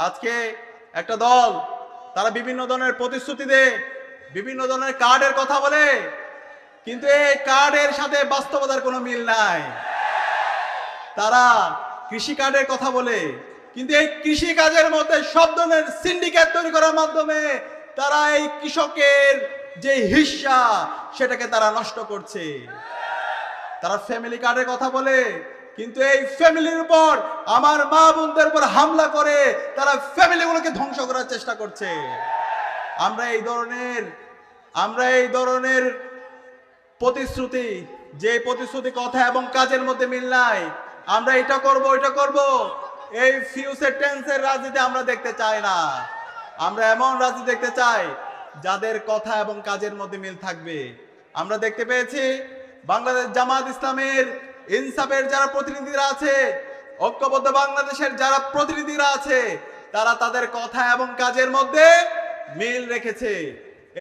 আজকে একটা দল তারা বিভিন্ন ধরনের প্রতিশ্রুতি দেয়, বিভিন্ন ধরনের কার্ডের কথা বলে, কিন্তু এই কার্ডের সাথে বাস্তবতার কোনো মিল নাই। তারা কৃষি কার্ডের কথা বলে, কিন্তু এই কৃষি কাজের মধ্যে সব ধরনের সিন্ডিকেট তৈরি করার মাধ্যমে তারা এই কৃষকের যে হিস্সা সেটাকে তারা নষ্ট করছে। তারা ফ্যামিলি কার্ডের কথা বলে, কিন্তু এই ফ্যামিলির উপর আমার মা বোনদের উপর হামলা করে তারা ফ্যামিলিগুলোকে ধ্বংস করার চেষ্টা করছে। আমরা এই ধরনের প্রতিশ্রুতি, যে প্রতিশ্রুতি কথা এবং কাজের মধ্যে মিল নাই, আমরা এটা করব ওইটা করব, এই ফিউচার টেন্সের রাজনীতি আমরা দেখতে চাই না। আমরা এমন রাজনীতি দেখতে চাই যাদের কথা এবং কাজের মধ্যে মিল থাকবে। আমরা দেখতে পেয়েছি বাংলাদেশ জামাত ইসলামের ইনসাফের যারা প্রতিনিধিরা আছে, ঐক্যবদ্ধ বাংলাদেশের যারা প্রতিনিধিরা আছে, তারা তাদের কথা এবং কাজের মধ্যে মিল রেখেছে।